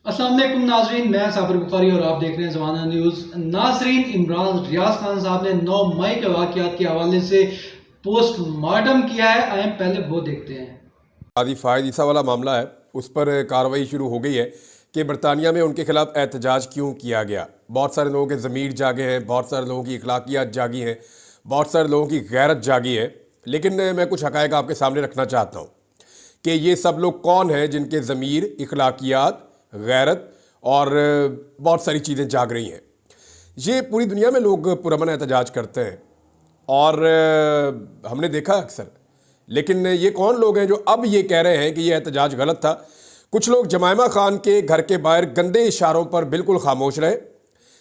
अस्सलाम वालेकुम नाजरीन, मैं साबिर बुखारी और आप देख रहे हैं ज़माना न्यूज़। नाजरीन, इमरान रियाज खान साहब ने 9 मई के वाक़यात के हवाले से पोस्टमार्टम किया है। आए पहले वो देखते हैं। आदि फ़ायद ईसा वाला मामला है, उस पर कार्रवाई शुरू हो गई है कि बरतानिया में उनके खिलाफ एहतजाज क्यों किया गया। बहुत सारे लोगों के ज़मीर जागे हैं, बहुत सारे लोगों की अखलाकियात जागी हैं, बहुत सारे लोगों की गैरत जागी है। लेकिन मैं कुछ हक़ाइक़ आपके सामने रखना चाहता हूँ कि ये सब लोग कौन हैं जिनके ज़मीर, अखलाकियात, गैरत और बहुत सारी चीज़ें जाग रही हैं। ये पूरी दुनिया में लोग पुरअमन एहतजाज करते हैं और हमने देखा अक्सर। लेकिन ये कौन लोग हैं जो अब ये कह रहे हैं कि ये एहतजाज गलत था। कुछ लोग जमायमा खान के घर के बाहर गंदे इशारों पर बिल्कुल खामोश रहे,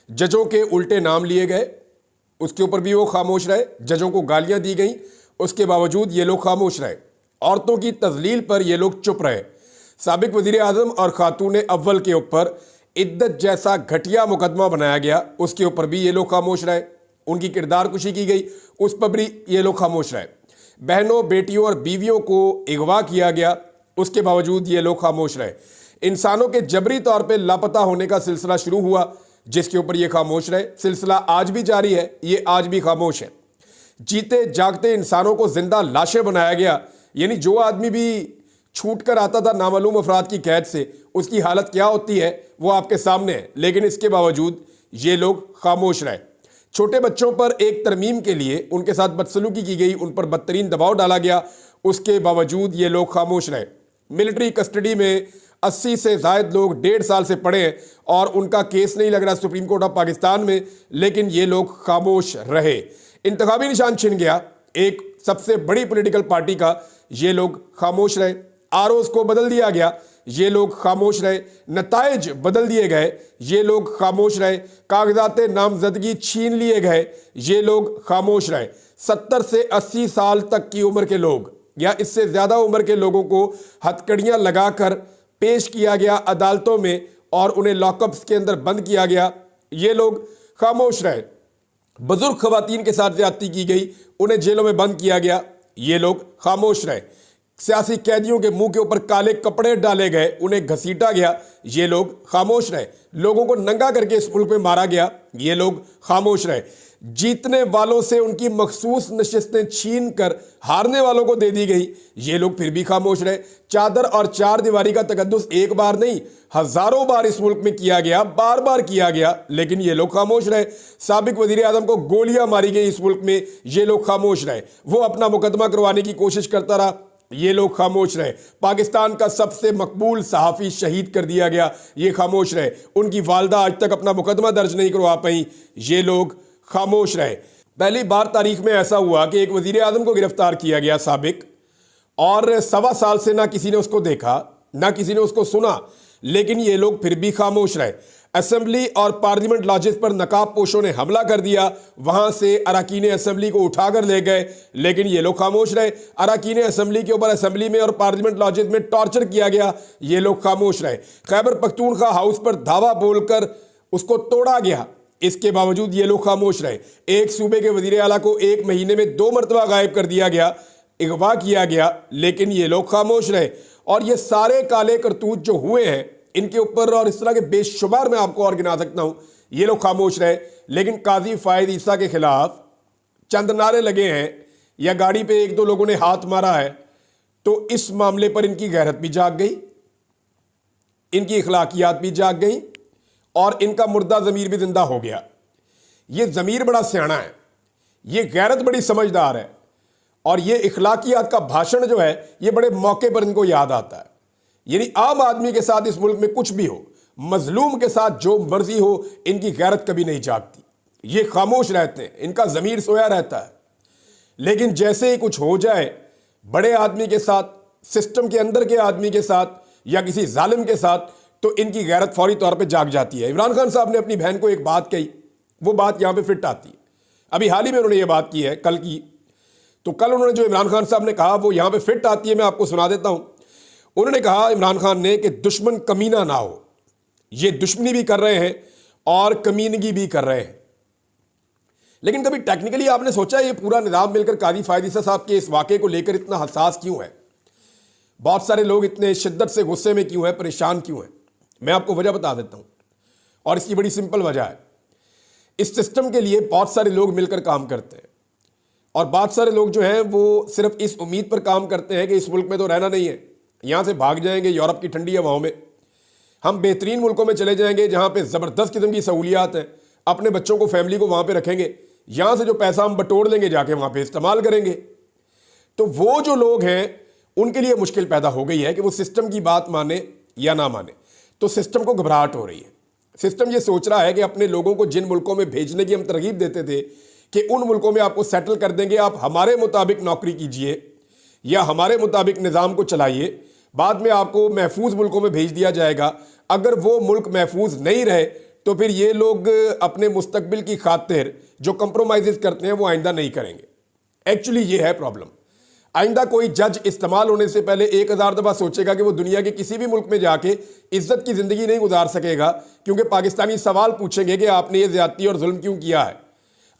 जजों के उल्टे नाम लिए गए, उसके ऊपर भी वो खामोश रहे, जजों को गालियां दी गई, उसके बावजूद ये लोग खामोश रहे। औरतों की तजलील पर ये लोग चुप रहे। साबिक वज़ीर आज़म और खातून अव्वल के ऊपर इद्दत जैसा घटिया मुकदमा बनाया गया, उसके ऊपर भी ये लोग खामोश रहे। उनकी किरदार कुशी की गई, उस पर भी ये लोग खामोश रहे। बहनों, बेटियों और बीवियों को अगवा किया गया, उसके बावजूद ये लोग खामोश रहे। इंसानों के जबरी तौर पे लापता होने का सिलसिला शुरू हुआ, जिसके ऊपर ये खामोश रहे। सिलसिला आज भी जारी है, ये आज भी खामोश है। जीते जागते इंसानों को जिंदा लाशें बनाया गया, यानी जो आदमी भी छूट कर आता था नामालूम अफराद की कैद से, उसकी हालत क्या होती है वो आपके सामने है। लेकिन इसके बावजूद ये लोग खामोश रहे। छोटे बच्चों पर एक तरमीम के लिए उनके साथ बदसलूकी की गई, उन पर बदतरीन दबाव डाला गया, उसके बावजूद ये लोग खामोश रहे। मिलिट्री कस्टडी में 80 से ज़ायद लोग 1.5 साल से पड़े हैं और उनका केस नहीं लग रहा सुप्रीम कोर्ट ऑफ पाकिस्तान में, लेकिन ये लोग खामोश रहे। इंतखाबी निशान छिन गया एक सबसे बड़ी पॉलिटिकल पार्टी का, ये लोग खामोश रहे। आरओज़ को बदल दिया गया, ये लोग खामोश रहे। नताइज बदल दिए गए, ये लोग खामोश रहे। कागजात नामजदगी छीन लिए गए, ये लोग खामोश रहे। 70 से 80 साल तक की उम्र के लोग या इससे ज़्यादा उम्र के लोगों को हथकड़ियाँ लगाकर पेश किया गया अदालतों में और उन्हें लॉकअप्स के अंदर बंद किया गया, ये लोग खामोश रहे। बुजुर्ग खवातीन के साथ ज्यादती की गई, उन्हें जेलों में बंद किया गया, ये लोग खामोश रहे। सियासी कैदियों के मुंह के ऊपर काले कपड़े डाले गए, उन्हें घसीटा गया, ये लोग खामोश रहे। लोगों को नंगा करके इस मुल्क में मारा गया, ये लोग खामोश रहे। जीतने वालों से उनकी मखसूस नशिस्तें छीन कर हारने वालों को दे दी गई, ये लोग फिर भी खामोश रहे। चादर और चार दीवारी का तकद्दुस एक बार नहीं, हजारों बार इस मुल्क में किया गया, बार बार किया गया, लेकिन ये लोग खामोश रहे। साबिक वजीर आजम को गोलियां मारी गई इस मुल्क में, ये लोग खामोश रहे। वो अपना मुकदमा करवाने की कोशिश करता रहा, ये लोग खामोश रहे। पाकिस्तान का सबसे मकबूल सहाफ़ी शहीद कर दिया गया, ये खामोश रहे। उनकी वालदा आज तक अपना मुकदमा दर्ज नहीं करवा पाई, ये लोग खामोश रहे। पहली बार तारीख में ऐसा हुआ कि एक वजीर आजम को गिरफ्तार किया गया साबिक, और 1.25 साल से ना किसी ने उसको देखा, ना किसी ने उसको सुना, लेकिन ये लोग फिर भी खामोश रहे। असेंबली और पार्लियामेंट लॉजेस पर नकाब पोशों ने हमला कर दिया, वहां से अरकान असेंबली को उठाकर ले गए, लेकिन ये लोग खामोश रहे। अरकान असेंबली के ऊपर असेंबली में और पार्लियामेंट लॉजेस में टॉर्चर किया गया, ये लोग खामोश रहे। खैबर पख्तूनख्वा हाउस पर धावा बोलकर उसको तोड़ा गया, इसके बावजूद ये लोग खामोश रहे। एक सूबे के वजीर आला को 1 महीने में 2 मरतबा गायब कर दिया गया, अगवा किया गया, लेकिन ये लोग खामोश रहे। और ये सारे काले करतूत जो हुए हैं इनके ऊपर और इस तरह के बेशुमार मैं आपको और गिना सकता हूं, ये लोग खामोश रहे। लेकिन काजी फ़ायद ईसा के खिलाफ चंद नारे लगे हैं या गाड़ी पे 1-2 लोगों ने हाथ मारा है, तो इस मामले पर इनकी गैरत भी जाग गई, इनकी अखलाकियात भी जाग गई और इनका मुर्दा ज़मीर भी जिंदा हो गया। ये ज़मीर बड़ा सियाना है, ये गैरत बड़ी समझदार है, और ये इखलाकियात का भाषण जो है ये बड़े मौके पर इनको याद आता है। यानी आम आदमी के साथ इस मुल्क में कुछ भी हो, मजलूम के साथ जो मर्जी हो, इनकी गैरत कभी नहीं जागती। ये खामोश रहते हैं, इनका ज़मीर सोया रहता है। लेकिन जैसे ही कुछ हो जाए बड़े आदमी के साथ, सिस्टम के अंदर के आदमी के साथ या किसी जालिम के साथ, तो इनकी गैरत फौरी तौर पे जाग जाती है। इमरान खान साहब ने अपनी बहन को एक बात कही, वो बात यहां पे फिट आती है। अभी हाल ही में उन्होंने ये बात की है, कल की, तो कल उन्होंने जो इमरान खान साहब ने कहा वो यहां पे फिट आती है, मैं आपको सुना देता हूं। उन्होंने कहा इमरान खान ने कि दुश्मन कमीना ना हो। ये दुश्मनी भी कर रहे हैं और कमीनगी भी कर रहे हैं। लेकिन कभी टेक्निकली आपने सोचा ये पूरा निजाम मिलकर काजी फ़ायद ईसा साहब के इस वाक़े को लेकर इतना हसास क्यों है? बहुत सारे लोग इतने शिद्दत से गुस्से में क्यों है, परेशान क्यों है? मैं आपको वजह बता देता हूं, और इसकी बड़ी सिंपल वजह है। इस सिस्टम के लिए बहुत सारे लोग मिलकर काम करते हैं, और बहुत सारे लोग जो हैं वो सिर्फ इस उम्मीद पर काम करते हैं कि इस मुल्क में तो रहना नहीं है, यहाँ से भाग जाएंगे यूरोप की ठंडी हवाओं में, हम बेहतरीन मुल्कों में चले जाएंगे जहाँ पे ज़बरदस्त किस्म की सहूलियात हैं, अपने बच्चों को, फैमिली को वहाँ पे रखेंगे, यहाँ से जो पैसा हम बटोर लेंगे जाके वहाँ पे इस्तेमाल करेंगे। तो वो जो लोग हैं उनके लिए मुश्किल पैदा हो गई है कि वो सिस्टम की बात माने या ना माने। तो सिस्टम को घबराहट हो रही है। सिस्टम ये सोच रहा है कि अपने लोगों को जिन मुल्कों में भेजने की हम तरगीब देते थे कि उन मुल्कों में आपको सेटल कर देंगे, आप हमारे मुताबिक नौकरी कीजिए या हमारे मुताबिक निज़ाम को चलाइए, बाद में आपको महफूज मुल्कों में भेज दिया जाएगा। अगर वो मुल्क महफूज नहीं रहे तो फिर ये लोग अपने मुस्तकबिल की खातिर जो कंप्रोमाइज़ करते हैं वो आइंदा नहीं करेंगे। एक्चुअली ये है प्रॉब्लम। आइंदा कोई जज इस्तेमाल होने से पहले 1000 दफ़ा सोचेगा कि वो दुनिया के किसी भी मुल्क में जाके इज्जत की ज़िंदगी नहीं गुजार सकेगा, क्योंकि पाकिस्तानी सवाल पूछेंगे कि आपने ये ज़्यादती और जुल्म क्यों किया है।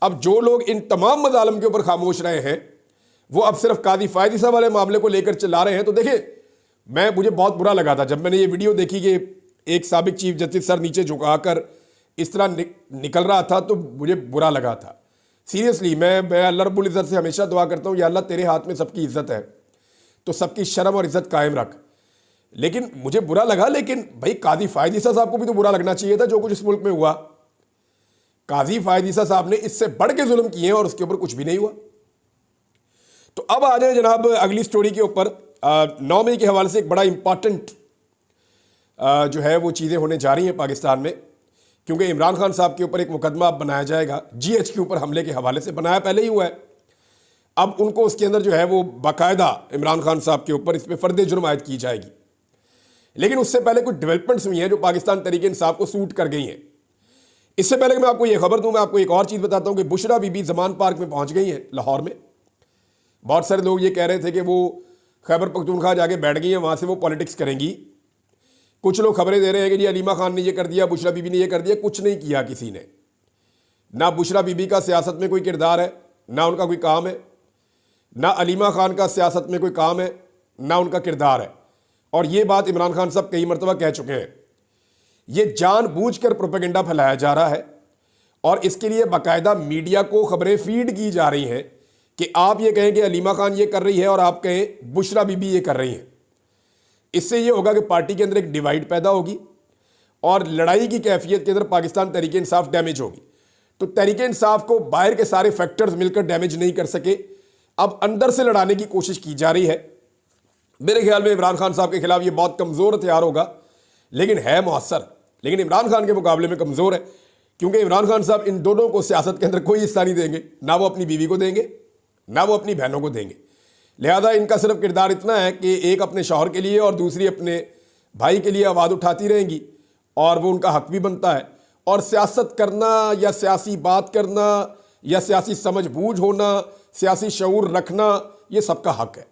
अब जो लोग इन तमाम मजालम के ऊपर खामोश रहे हैं वो अब सिर्फ काजी फायद ईसा वाले मामले को लेकर चिल्ला रहे हैं। तो देखिए, मुझे बहुत बुरा लगा था जब मैंने ये वीडियो देखी कि एक साबिक चीफ जस्टिस सर नीचे झुकाकर इस तरह निकल रहा था, तो मुझे बुरा लगा था। सीरियसली मैं अल्लाह रब्बुल इज़्ज़त से हमेशा दुआ करता हूँ, या अल्लाह तेरे हाथ में सबकी इज्जत है तो सबकी शर्म और इज्जत कायम रख। लेकिन मुझे बुरा लगा, लेकिन भाई काजी फायद ईसा साहब को भी तो बुरा लगना चाहिए था जो कुछ इस मुल्क में हुआ। काजी फायद ईसा साहब ने इससे बढ़ के जुल्म किए और उसके ऊपर कुछ भी नहीं हुआ। तो अब आ जाए जनाब अगली स्टोरी के ऊपर। 9 मई के हवाले से एक बड़ा इंपॉर्टेंट जो है वो चीज़ें होने जा रही हैं पाकिस्तान में, क्योंकि इमरान खान साहब के ऊपर एक मुकदमा अब बनाया जाएगा GH के ऊपर हमले के हवाले से। बनाया पहले ही हुआ है, अब उनको उसके अंदर जो है वो बाकायदा इमरान खान साहब के ऊपर इस पर फर्द जुर्म आयद की जाएगी। लेकिन उससे पहले कुछ डेवलपमेंट्स हुई हैं जो पाकिस्तान तहरीक इंसाफ को सूट कर गई हैं। इससे पहले कि मैं आपको ये खबर दूं, मैं आपको एक और चीज़ बताता हूं कि बुशरा बीबी ज़मान पार्क में पहुंच गई हैं लाहौर में। बहुत सारे लोग ये कह रहे थे कि वो खैबर पख्तूनख्वा जाके बैठ गई हैं, वहाँ से वो पॉलिटिक्स करेंगी। कुछ लोग खबरें दे रहे हैं कि जी अलीमा खान ने ये कर दिया, बुशरा बीबी ने ये कर दिया। कुछ नहीं किया किसी ने। ना बुशरा बीबी का सियासत में कोई किरदार है, ना उनका कोई काम है, ना अलीमा खान का सियासत में कोई काम है, ना उनका किरदार है। और ये बात इमरान खान साहब कई मरतबा कह चुके हैं। ये जानबूझकर प्रोपेगेंडा फैलाया जा रहा है और इसके लिए बाकायदा मीडिया को खबरें फीड की जा रही हैं कि आप ये कहें कि अलीमा खान ये कर रही है और आप कहें बुशरा बीबी ये कर रही हैं। इससे ये होगा कि पार्टी के अंदर एक डिवाइड पैदा होगी और लड़ाई की कैफियत के अंदर पाकिस्तान तहरीक इंसाफ डैमेज होगी। तो तहरीक इंसाफ को बाहर के सारे फैक्टर्स मिलकर डैमेज नहीं कर सके, अब अंदर से लड़ाने की कोशिश की जा रही है। मेरे ख्याल में इमरान खान साहब के खिलाफ ये बहुत कमज़ोर हथियार होगा, लेकिन है मुअस्सर, लेकिन इमरान खान के मुकाबले में कमज़ोर है, क्योंकि इमरान खान साहब इन दोनों को सियासत के अंदर कोई हिस्सा नहीं देंगे। ना वो अपनी बीवी को देंगे, ना वो अपनी बहनों को देंगे। लिहाजा इनका सिर्फ किरदार इतना है कि एक अपने शौहर के लिए और दूसरी अपने भाई के लिए आवाज़ उठाती रहेंगी, और वो उनका हक भी बनता है। और सियासत करना या सियासी बात करना या सियासी समझबूझ होना, सियासी शऊर रखना, ये सबका हक है।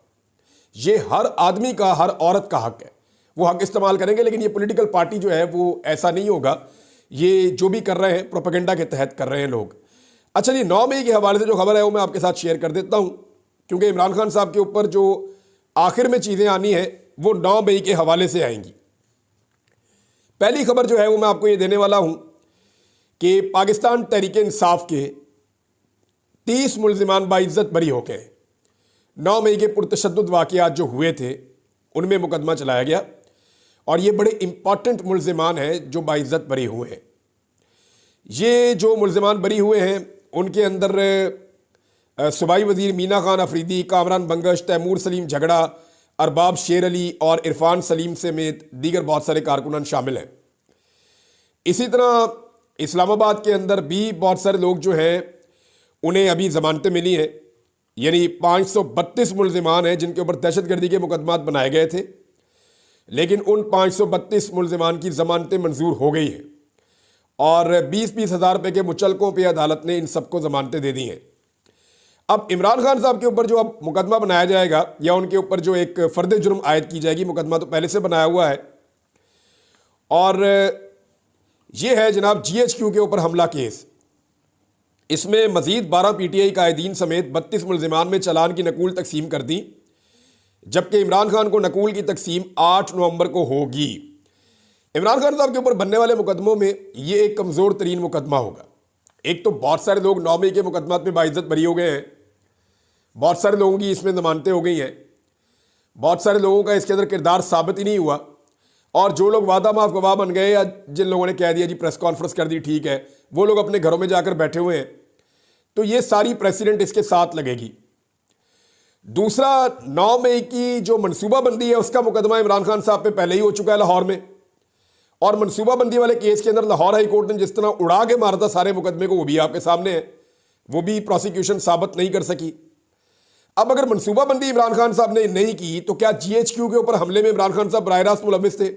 ये हर आदमी का, हर औरत का हक है। वो हक इस्तेमाल करेंगे, लेकिन ये पॉलिटिकल पार्टी जो है वो ऐसा नहीं होगा। ये जो भी कर रहे हैं प्रोपेगेंडा के तहत कर रहे हैं लोग। अच्छा जी, 9 मई के हवाले से जो खबर है वो मैं आपके साथ शेयर कर देता हूँ, क्योंकि इमरान खान साहब के ऊपर जो आखिर में चीज़ें आनी हैं वो 9 मई के हवाले से आएंगी। पहली खबर जो है वो मैं आपको ये देने वाला हूँ कि पाकिस्तान तहरीक इंसाफ के 30 मुल्जिमान बाइज्जत बरी हो गए। 9 मई के पुरतशद्दुद वाक़यात जो हुए थे उनमें मुकदमा चलाया गया, और ये बड़े इंपॉर्टेंट मुल्जिमान हैं जो बाइज्जत बरी हुए हैं। ये जो मुल्जिमान बरी हुए हैं उनके अंदर सूबाई वज़ीर मीना खान अफरीदी, कामरान बंगश, तैमूर सलीम झगड़ा, अरबाब शेर अली और इरफान सलीम समेत दीगर बहुत सारे कारकुनान शामिल हैं। इसी तरह इस्लामाबाद के अंदर भी बहुत सारे लोग जो हैं उन्हें अभी ज़मानतें मिली हैं, यानी 532 मुल्जिमान हैं जिनके ऊपर दहशतगर्दी के मुकदमात बनाए गए थे, लेकिन उन 532 मुल्जिमान की ज़मानतें मंजूर हो गई हैं और 20-20 हज़ार रुपये के मुचलकों पर अदालत ने इन सबको ज़मानतें दे दी हैं। अब इमरान खान साहब के ऊपर जो अब मुकदमा बनाया जाएगा या उनके ऊपर जो एक फ़र्द जुर्म आयद की जाएगी, मुकदमा तो पहले से बनाया हुआ है, और ये है जनाब GHQ के ऊपर हमला केस। इसमें मज़ीद 12 PTI कायदीन समेत 32 मुल्जिमान में चालान की नकूल तकसीम कर दी, जबकि इमरान खान को नकूल की तकसीम 8 नवंबर को होगी। इमरान खान साहब के ऊपर बनने वाले मुकदमों में ये एक कमज़ोर तरीन मुकदमा होगा। एक तो बहुत सारे लोग 9 मई के मुकदमात में बाइज्जत बरी हो गए हैं, बहुत सारे लोगों की इसमें जमानतें हो गई हैं, बहुत सारे लोगों का इसके अंदर किरदार साबित ही नहीं हुआ, और जो लोग वादा माफ गवाह बन गए या जिन लोगों ने कह दिया जी प्रेस कॉन्फ्रेंस कर दी ठीक है, वो लोग अपने घरों में जाकर बैठे हुए हैं। तो ये सारी प्रेसिडेंट इसके साथ लगेगी। दूसरा, 9 मई की जो मनसूबाबंदी है उसका मुकदमा इमरान खान साहब पे पहले ही हो चुका है लाहौर में, और मनसूबाबंदी वाले केस के अंदर लाहौर हाई कोर्ट ने जिस तरह उड़ा के मारा था सारे मुकदमे को, वो भी आपके सामने है, वो भी प्रोसिक्यूशन साबित नहीं कर सकी। अब अगर मनसूबाबंदी इमरान खान साहब ने नहीं की तो क्या GHQ के ऊपर हमले में इमरान खान साहब बराह रास्त मुलविस थे?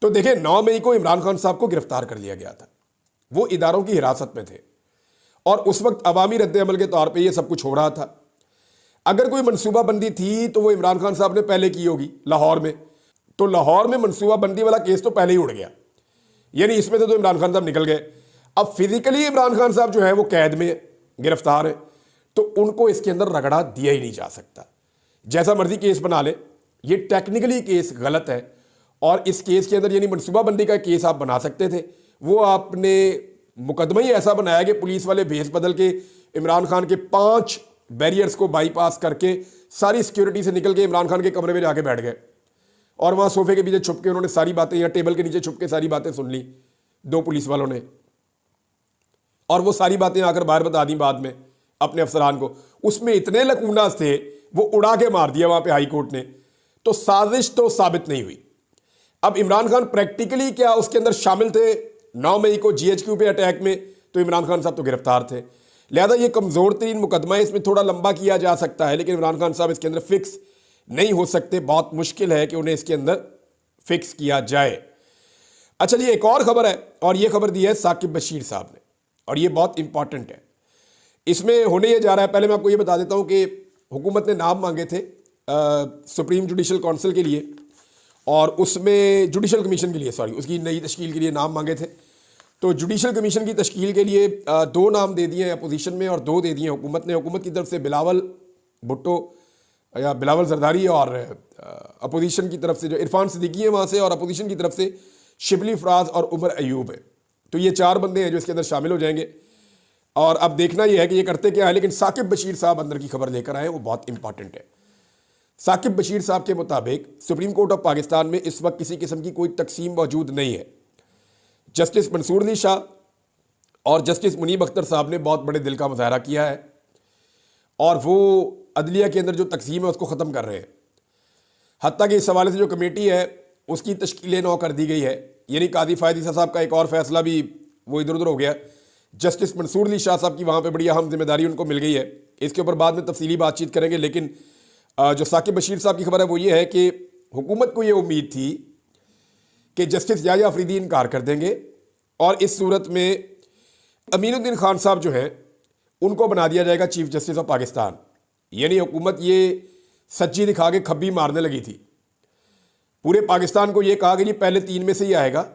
तो देखिए, 9 मई को इमरान खान साहब को गिरफ्तार कर लिया गया था, वो इदारों की हिरासत में थे, और उस वक्त अवामी रद्द-ए-अमल के तौर पर यह सब कुछ हो रहा था। अगर कोई मनसूबाबंदी थी तो वो इमरान खान साहब ने पहले की होगी लाहौर में, तो लाहौर में मनसूबाबंदी वाला केस तो पहले ही उड़ गया, यानी इसमें तो इमरान खान साहब निकल गए। अब फिजिकली इमरान खान साहब जो है वो कैद में गिरफ्तार है, तो उनको इसके अंदर रगड़ा दिया ही नहीं जा सकता। जैसा मर्जी केस बना ले, ये टेक्निकली केस गलत है, और इस केस के अंदर यानी मनसूबाबंदी का केस आप बना सकते थे, वो आपने मुकदमा ही ऐसा बनाया कि पुलिस वाले भेस बदल के इमरान खान के 5 बैरियर्स को बाईपास करके सारी सिक्योरिटी से निकल के इमरान खान के कमरे में जाके बैठ गए, और वहाँ सोफे के पीछे छुप के उन्होंने सारी बातें, या टेबल के नीचे छुप के सारी बातें सुन ली 2 पुलिस वालों ने, और वो सारी बातें आकर बाहर बता दी बाद में अपने अफसरान को। उसमें इतने लकूनास थे, वो उड़ा के मार दिया वहाँ पे हाई कोर्ट ने, तो साजिश तो साबित नहीं हुई। अब इमरान खान प्रैक्टिकली क्या उसके अंदर शामिल थे 9 मई को GHQ पे अटैक में? तो इमरान खान साहब तो गिरफ्तार थे, लिहाजा ये कमज़ोर तरीन मुकदमा है, इसमें थोड़ा लंबा किया जा सकता है, लेकिन इमरान खान साहब इसके अंदर फिक्स नहीं हो सकते, बहुत मुश्किल है कि उन्हें इसके अंदर फिक्स किया जाए। अच्छा जी, एक और खबर है, और ये खबर दी है साकिब बशीर साहब ने, और ये बहुत इंपॉर्टेंट है। इसमें होने ये जा रहा है, पहले मैं आपको ये बता देता हूँ कि हुकूमत ने नाम मांगे थे सुप्रीम जुडिशल काउंसिल के लिए, और उसमें जुडिशल कमीशन के लिए, सॉरी, उसकी नई तश्कील के लिए नाम मांगे थे। तो जुडिशल कमीशन की तश्कील के लिए 2 नाम दे दिए हैं अपोजिशन में, और 2 दे दिए हुकूमत ने। हुकूमत की तरफ से बिलावल भुट्टो या बिलावल जरदारी, और अपोजिशन की तरफ से जो इरफान सिद्दीकी है वहाँ से, और अपोजिशन की तरफ से शिबली फराज और उमर अयूब है। तो ये 4 बंदे हैं जो इसके अंदर शामिल हो जाएंगे, और अब देखना यह है कि ये करते क्या है। लेकिन साकिब बशीर साहब अंदर की खबर लेकर आए, वो बहुत इंपॉर्टेंट है। साकिब बशीर साहब के मुताबिक सुप्रीम कोर्ट ऑफ पाकिस्तान में इस वक्त किसी किस्म की कोई तकसीम मौजूद नहीं है। जस्टिस मंसूर अली शाह और जस्टिस मुनीब अख्तर साहब ने बहुत बड़े दिल का मुजाहरा किया है, और वो अदलिया के अंदर जो तकसीम है उसको ख़त्म कर रहे हैं। हत्ता कि इस हवाले से जो कमेटी है उसकी तश्कील 9 कर दी गई है, यानी कादी फ़ायद ईसा साहब का एक और फैसला भी वो इधर उधर हो गया। जस्टिस मंसूर अली शाह साहब की वहाँ पे बड़ी अहम जिम्मेदारी उनको मिल गई है। इसके ऊपर बाद में तफसीली बातचीत करेंगे, लेकिन जो साकिब बशीर साहब की खबर है वो ये है कि हुकूमत को ये उम्मीद थी कि जस्टिस याह्या अफरीदी इनकार कर देंगे, और इस सूरत में अमीनुद्दीन खान साहब जो हैं उनको बना दिया जाएगा चीफ जस्टिस ऑफ पाकिस्तान। यानी हुकूमत ये सच्ची दिखा के खब्बी मारने लगी थी। पूरे पाकिस्तान को ये कहा कि जी पहले 3 में से ही आएगा,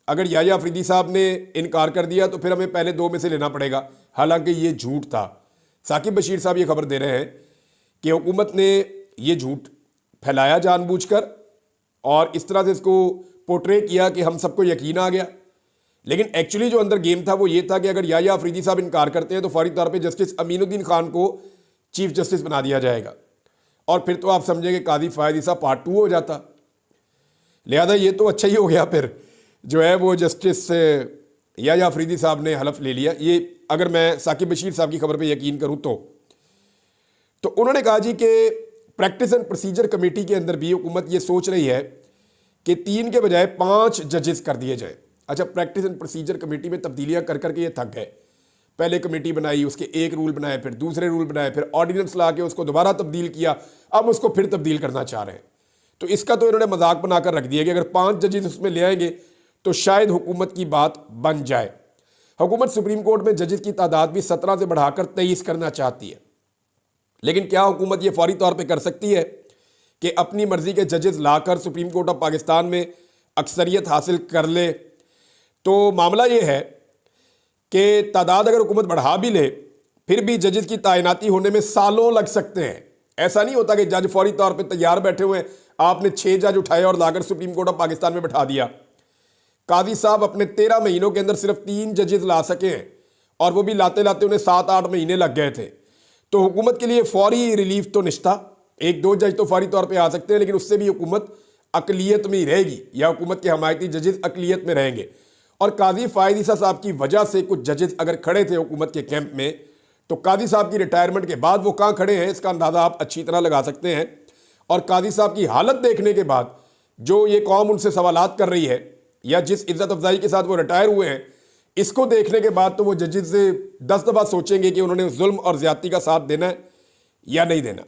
अगर याह्या अफरीदी साहब ने इनकार कर दिया तो फिर हमें पहले 2 में से लेना पड़ेगा, हालांकि ये झूठ था। साकिब बशीर साहब ये खबर दे रहे हैं कि हुकूमत ने ये झूठ फैलाया जानबूझकर, और इस तरह से इसको पोर्ट्रे किया कि हम सबको यकीन आ गया, लेकिन एक्चुअली जो अंदर गेम था वो ये था कि अगर याह्या अफरीदी साहब इनकार करते हैं तो फौरी तौर पे जस्टिस अमीनुद्दीन खान को चीफ जस्टिस बना दिया जाएगा, और फिर तो आप समझेंगे कादी फ़ायद ईसा पार्ट 2 हो जाता। लिहाजा ये तो अच्छा ही हो गया, फिर जो है वो जस्टिस याह्या अफरीदी साहब ने हलफ ले लिया। ये अगर मैं साकिब बशीर साहब की खबर पे यकीन करूँ तो उन्होंने कहा जी कि प्रैक्टिस एंड प्रोसीजर कमेटी के अंदर भी हुकूमत ये सोच रही है कि 3 के बजाय 5 जजेस कर दिए जाए। अच्छा, प्रैक्टिस एंड प्रोसीजर कमेटी में तब्दीलियाँ कर करके ये थक गए। पहले कमेटी बनाई, उसके एक रूल बनाए, फिर दूसरे रूल बनाए, फिर ऑर्डिनेंस ला के उसको दोबारा तब्दील किया, अब उसको फिर तब्दील करना चाह रहे हैं। तो इसका तो इन्होंने मजाक बनाकर रख दिया कि अगर 5 जजेस उसमें ले आएंगे तो शायद हुकूमत की बात बन जाए। हुकूमत सुप्रीम कोर्ट में जजेस की तादाद भी 17 से बढ़ाकर 23 करना चाहती है, लेकिन क्या हुकूमत ये फौरी तौर पे कर सकती है कि अपनी मर्जी के जजेस लाकर सुप्रीम कोर्ट ऑफ पाकिस्तान में अक्सरियत हासिल कर ले? तो मामला ये है कि तादाद अगर हुकूमत बढ़ा भी ले, फिर भी जजेस की तैनाती होने में सालों लग सकते हैं। ऐसा नहीं होता कि जज फौरी तौर पे तैयार बैठे हुए हैं, आपने 6 जज उठाए और लाकर सुप्रीम कोर्ट ऑफ पाकिस्तान में बैठा दिया। काजी साहब अपने 13 महीनों के अंदर सिर्फ 3 जजेस ला सके हैं, और वो भी लाते लाते उन्हें 7-8 महीने लग गए थे। तो हुकूमत के लिए फौरी रिलीफ तो निश्ता, 1-2 जज तो फौरी तौर पर आ सकते हैं, लेकिन उससे भी हुकूमत अकलियत में ही रहेगी, या हुकूमत के हमायती जजेस अकलियत में रहेंगे। और काजी फायद ईसा साहब की वजह से कुछ जजेस अगर खड़े थे हुकूमत के कैंप में, तो काजी साहब की रिटायरमेंट के बाद वो कहाँ खड़े हैं इसका अंदाज़ा आप अच्छी तरह लगा सकते हैं। और काजी साहब की हालत देखने के बाद जो ये कौम उनसे सवालात कर रही है, या जिस इज्जत अफजाई के साथ वो रिटायर हुए हैं, इसको देखने के बाद तो वो जजेस से 10 दफ़ा सोचेंगे कि उन्होंने जुल्म और ज़्यादती का साथ देना है या नहीं देना।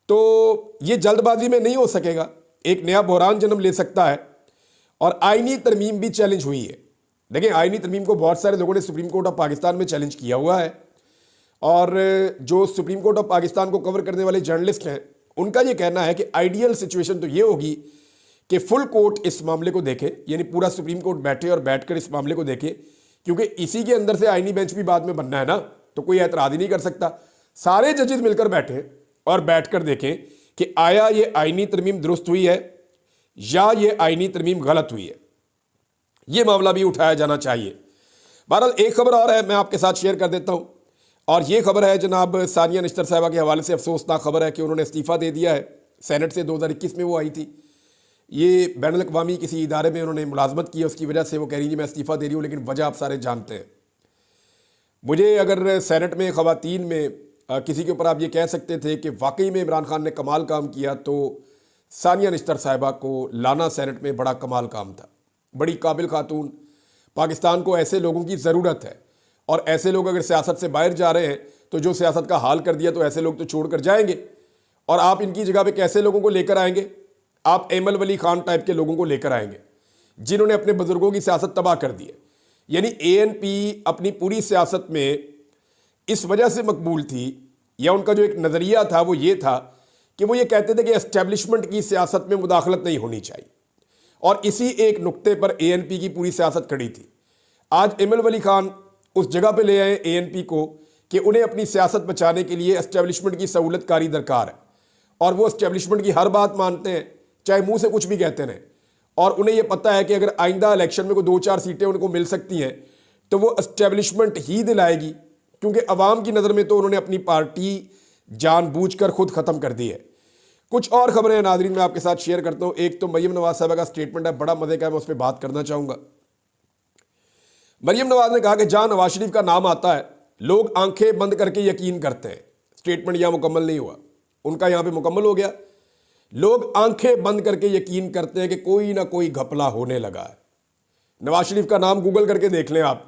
तो ये जल्दबाजी में नहीं हो सकेगा, एक नया बहरान जन्म ले सकता है। और आईनी तरमीम भी चैलेंज हुई है। देखिए, आईनी तरमीम को बहुत सारे लोगों ने सुप्रीम कोर्ट ऑफ पाकिस्तान में चैलेंज किया हुआ है, और जो सुप्रीम कोर्ट ऑफ पाकिस्तान को कवर करने वाले जर्नलिस्ट हैं, उनका ये कहना है कि आइडियल सिचुएशन तो ये होगी कि फुल कोर्ट इस मामले को देखे, यानी पूरा सुप्रीम कोर्ट बैठे और बैठकर इस मामले को देखे, क्योंकि इसी के अंदर से आईनी बेंच भी बाद में बनना है ना, तो कोई एतराज़ ही नहीं कर सकता। सारे जजेस मिलकर बैठे और बैठकर देखें कि आया ये आईनी तरमीम दुरुस्त हुई है या ये आईनी तरमीम गलत हुई है। ये मामला भी उठाया जाना चाहिए। बहरहाल एक खबर और है, मैं आपके साथ शेयर कर देता हूँ, और ये खबर है जनाब सानिया निश्तर साहिबा के हवाले से अफसोसनाक खबर है कि उन्होंने इस्तीफ़ा दे दिया है। सेनेट से 2021 में वो आई थी, ये बैनुल अक़वामी किसी इदारे में उन्होंने मुलाजमत की है, उसकी वजह से वो कह रही जी मैं इस्तीफ़ा दे रही हूँ, लेकिन वजह आप सारे जानते हैं। मुझे अगर सेनेट में ख़वातीन में किसी के ऊपर आप ये कह सकते थे कि वाकई में इमरान खान ने कमाल काम किया, तो सानिया निश्तर साहिबा को लाना सेनेट में बड़ा कमाल काम था। बड़ी काबिल खातून, पाकिस्तान को ऐसे लोगों की ज़रूरत है, और ऐसे लोग अगर सियासत से बाहर जा रहे हैं तो जो सियासत का हाल कर दिया तो ऐसे लोग तो छोड़ कर जाएंगे, और आप इनकी जगह पे कैसे लोगों को लेकर आएंगे? आप एमल वली खान टाइप के लोगों को लेकर आएंगे जिन्होंने अपने बुजुर्गों की सियासत तबाह कर दी है। यानी एएनपी अपनी पूरी सियासत में इस वजह से मकबूल थी, या उनका जो एक नज़रिया था वो ये था कि वो ये कहते थे कि एस्टेब्लिशमेंट की सियासत में मुदाखलत नहीं होनी चाहिए, और इसी एक नुक्ते पर एएनपी की पूरी सियासत खड़ी थी। आज एमल वली खान उस जगह पे ले आए एएनपी को कि उन्हें अपनी सियासत बचाने के लिए एस्टेब्लिशमेंट की सहूलतकारी दरकार है, और वो एस्टेब्लिशमेंट की हर बात मानते हैं, चाहे मुंह से कुछ भी कहते रहें। और उन्हें यह पता है कि अगर आइंदा इलेक्शन में कोई 2-4 सीटें उनको मिल सकती हैं तो वो एस्टेब्लिशमेंट ही दिलाएगी, क्योंकि अवाम की नज़र में तो उन्होंने अपनी पार्टी जानबूझकर खुद ख़त्म कर दी है। कुछ और खबरें नाज़रीन मैं आपके साथ शेयर करता हूँ। एक तो मरियम नवाज साहबा का स्टेटमेंट है, बड़ा मज़े का है, मैं उस पर बात करना चाहूँगा। मरियम नवाज ने कहा कि जहाँ नवाज शरीफ का नाम आता है लोग आंखें बंद करके यकीन करते हैं। स्टेटमेंट यहाँ मुकम्मल नहीं हुआ, उनका यहाँ पे मुकम्मल हो गया। लोग आंखें बंद करके यकीन करते हैं कि कोई ना कोई घपला होने लगा है। नवाज शरीफ का नाम गूगल करके देख लें आप,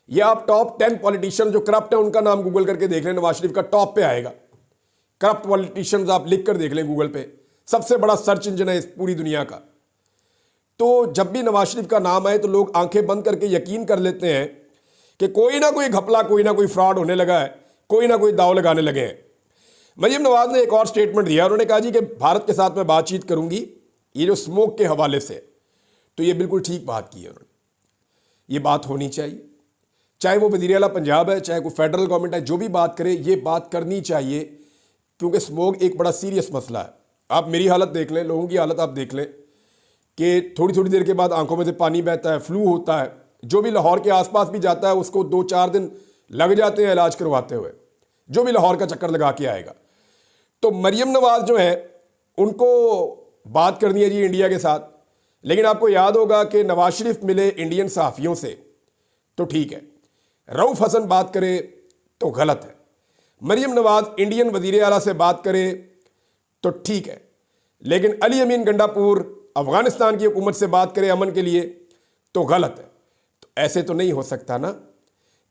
या आप टॉप 10 पॉलिटिशियन जो करप्ट है उनका नाम गूगल करके देख लें, नवाज शरीफ का टॉप पे आएगा। करप्ट पॉलिटिशियंस आप लिख कर देख लें गूगल पे, सबसे बड़ा सर्च इंजन है इस पूरी दुनिया का। तो जब भी नवाज शरीफ का नाम आए तो लोग आंखें बंद करके यकीन कर लेते हैं कि कोई ना कोई घपला, कोई ना कोई फ्रॉड होने लगा है, कोई ना कोई दाव लगाने लगे हैं। मरियम नवाज ने एक और स्टेटमेंट दिया, उन्होंने कहा जी कि भारत के साथ मैं बातचीत करूंगी ये जो स्मोक के हवाले से, तो ये बिल्कुल ठीक बात की है उन्होंने, ये बात होनी चाहिए। चाहे वो वज़ीर आला पंजाब है, चाहे कोई फेडरल गवर्नमेंट है, जो भी बात करे ये बात करनी चाहिए, क्योंकि स्मोक एक बड़ा सीरियस मसला है। आप मेरी हालत देख लें, लोगों की हालत आप देख लें कि थोड़ी थोड़ी देर के बाद आंखों में से पानी बहता है, फ्लू होता है। जो भी लाहौर के आसपास भी जाता है उसको 2-4 दिन लग जाते हैं इलाज करवाते हुए, जो भी लाहौर का चक्कर लगा के आएगा। तो मरियम नवाज जो है उनको बात करनी है जी इंडिया के साथ, लेकिन आपको याद होगा कि नवाज शरीफ मिले इंडियन सहाफ़ियों से तो ठीक है, रऊफ़ हसन बात करे तो गलत है, मरियम नवाज इंडियन वज़ीर आला से बात करे तो ठीक है, लेकिन अली अमीन गंडापुर अफ़गानिस्तान की हुकूमत से बात करे अमन के लिए तो गलत है। तो ऐसे तो नहीं हो सकता ना,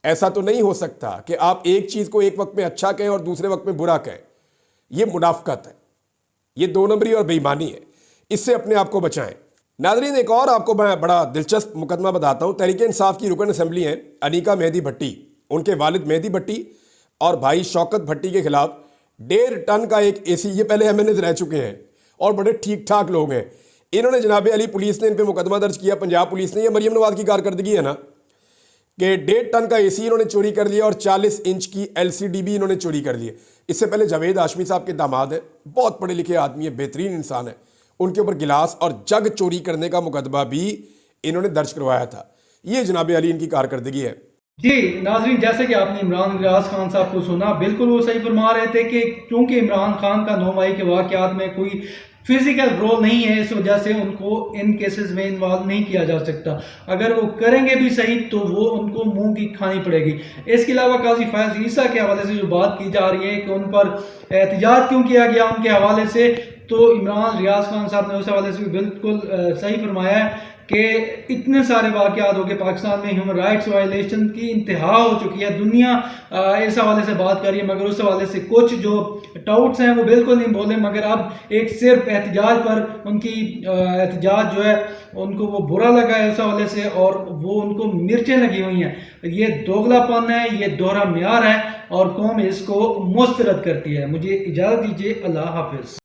ऐसा तो नहीं हो सकता कि आप एक चीज़ को एक वक्त में अच्छा कहें और दूसरे वक्त में बुरा कहें। ये मुनाफकत है, ये 2 नंबरी और बेईमानी है, इससे अपने आप को बचाएं। नाज़रीन एक और आपको मैं बड़ा दिलचस्प मुकदमा बताता हूँ। तहरीक इंसाफ की रुकन असम्बली हैं अनीका मेहदी भट्टी, उनके वालिद मेहदी भट्टी और भाई शौकत भट्टी के खिलाफ 1.5 टन का एक एसी, ये पहले MNA रह चुके हैं और बड़े ठीक ठाक लोग हैं, इन्होंने जनाब अली पुलिस ने इन पर मुकदमा दर्ज किया, पंजाब पुलिस ने। ये मरियम नवाज की कारकर्दगी है ना, कि 1.5 टन का एसी इन्होंने चोरी कर लिया और 40 इंच की एलसीडी भी इन्होंने चोरी कर ली है। इससे पहले जावेद हाशमी साहब के दामाद है, बहुत पढ़े लिखे आदमी है, बेहतरीन इंसान है, उनके ऊपर गिलास और जग चोरी करने का मुकदमा भी इन्होंने दर्ज करवाया था। ये जनाब अली इनकी कारकर्दगी है। जी नाजरीन, जैसे कि आपने इमरान रियाज खान साहब को सुना, बिल्कुल वो सही फरमा रहे थे कि क्योंकि इमरान खान का 9 मई के वाकयात में कोई फिजिकल रोल नहीं है, इस वजह से उनको इन केसेस में इन्वॉल्व नहीं किया जा सकता। अगर वो करेंगे भी सही तो वो उनको मुंह की खानी पड़ेगी। इसके अलावा काजी फैज ईसा के हवाले से जो बात की जा रही है कि उन पर एहतजाज क्यों किया गया उनके हवाले से, तो इमरान रियाज खान साहब ने उस हवाले से भी बिल्कुल सही फरमाया है कि इतने सारे वाक़यात हो गए पाकिस्तान में, ह्यूमन राइट्स वायलेशन की इंतहा हो चुकी है, दुनिया इस हवाले से बात कर रही है, मगर उस हवाले से कुछ जो टाउट्स हैं वो बिल्कुल नहीं बोले। मगर अब एक सिर्फ एहतजाज पर उनकी एहतजाज जो है उनको वो बुरा लगा है उस हवाले से, और वो उनको मिर्चें लगी हुई हैं। ये दोगलापन है, ये दोहरा म्यार है और कौम इसको मुस्तरद करती है। मुझे इजाज़त दीजिए, अल्लाह हाफिज़।